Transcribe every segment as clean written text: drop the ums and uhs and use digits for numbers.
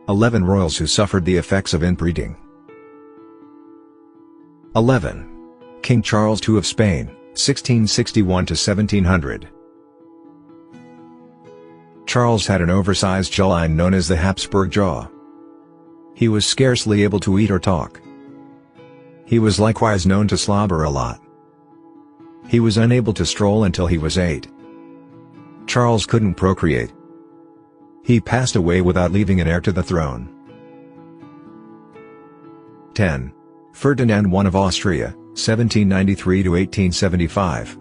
11 royals who suffered the effects of inbreeding. 11. King Charles II of Spain, 1661 to 1700. Charles had an oversized jawline known as the Habsburg jaw. He was scarcely able to eat or talk. He was likewise known to slobber a lot. He was unable to stroll until he was 8. Charles couldn't procreate. He passed away without leaving an heir to the throne. 10. Ferdinand I of Austria, 1793 to 1875.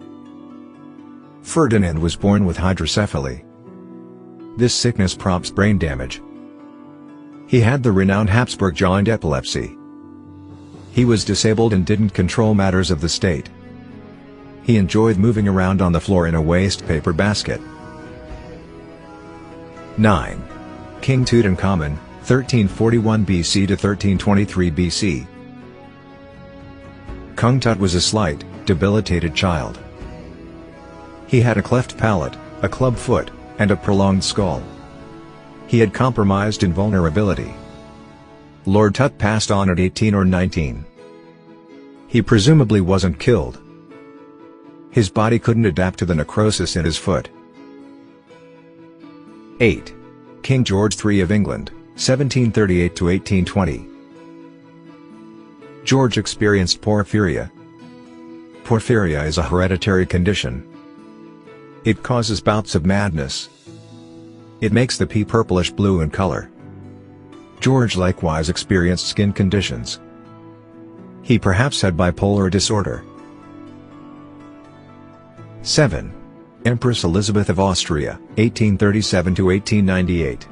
Ferdinand was born with hydrocephaly. This sickness prompts brain damage. He had the renowned Habsburg jaw and epilepsy. He was disabled and didn't control matters of the state. He enjoyed moving around on the floor in a waste paper basket. 9. King Tutankhamun, 1341 BC to 1323 BC. Kung Tut was a slight, debilitated child. He had a cleft palate, a club foot, and a prolonged skull. He had compromised invulnerability. Lord Tut passed on at 18 or 19. He presumably wasn't killed. His body couldn't adapt to the necrosis in his foot. 8. King George III of England, 1738 to 1820. George experienced porphyria. Porphyria is a hereditary condition. It causes bouts of madness. It makes the pea purplish-blue in color. George likewise experienced skin conditions. He perhaps had bipolar disorder. 7. Empress Elizabeth of Austria, 1837 to 1898.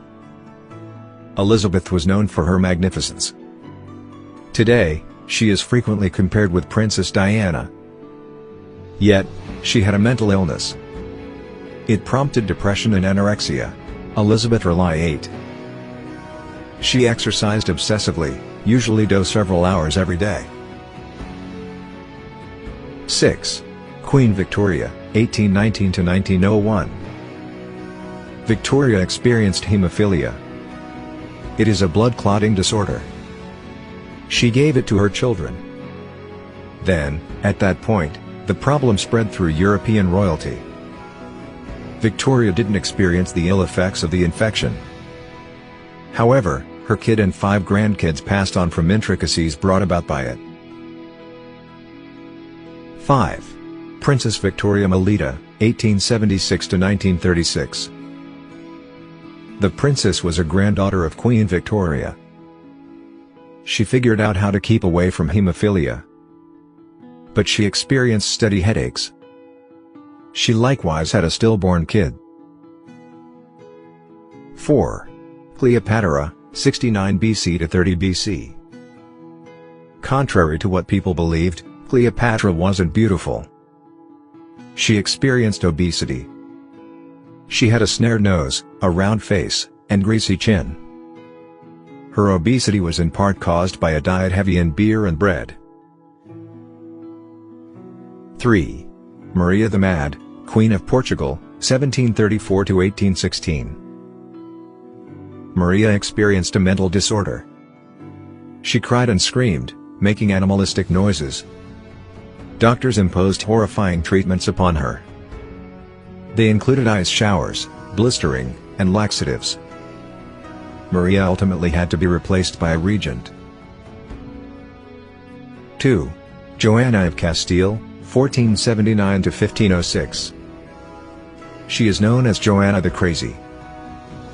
Elizabeth was known for her magnificence. Today, she is frequently compared with Princess Diana. Yet, she had a mental illness. It prompted depression and anorexia. Elizabeth Rely 8. She exercised obsessively, usually dozed several hours every day. 6. Queen Victoria, 1819 to 1901. Victoria experienced hemophilia. It is a blood clotting disorder. She gave it to her children. Then, at that point, the problem spread through European royalty. Victoria didn't experience the ill effects of the infection. However, her kid and 5 grandkids passed on from intricacies brought about by it. 5. Princess Victoria Melita, 1876 to 1936. The princess was a granddaughter of Queen Victoria. She figured out how to keep away from hemophilia. But she experienced steady headaches. She likewise had a stillborn kid. 4. Cleopatra, 69 BC to 30 BC. Contrary to what people believed, Cleopatra wasn't beautiful. She experienced obesity. She had a snared nose, a round face, and greasy chin. Her obesity was in part caused by a diet heavy in beer and bread. 3. Maria the Mad, Queen of Portugal, 1734 to 1816. Maria experienced a mental disorder. She cried and screamed, making animalistic noises. Doctors imposed horrifying treatments upon her. They included ice showers, blistering, and laxatives. Maria ultimately had to be replaced by a regent. 2. Joanna of Castile, 1479 to 1506. She is known as Joanna the Crazy.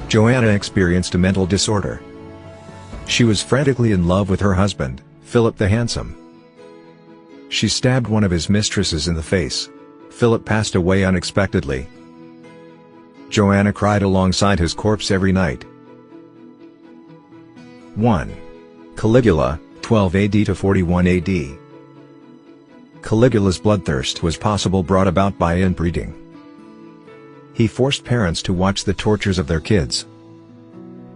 Joanna experienced a mental disorder. She was frantically in love with her husband, Philip the Handsome. She stabbed one of his mistresses in the face. Philip passed away unexpectedly. Joanna cried alongside his corpse every night. 1. Caligula, 12 AD to 41 AD. Caligula's bloodthirst was possible brought about by inbreeding. He forced parents to watch the tortures of their kids.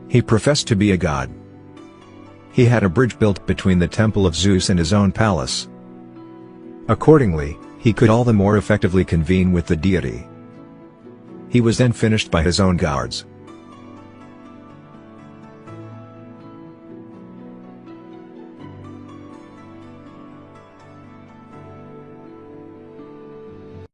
He professed to be a god. He had a bridge built between the temple of Zeus and his own palace. Accordingly, he could all the more effectively convene with the deity. He was then finished by his own guards.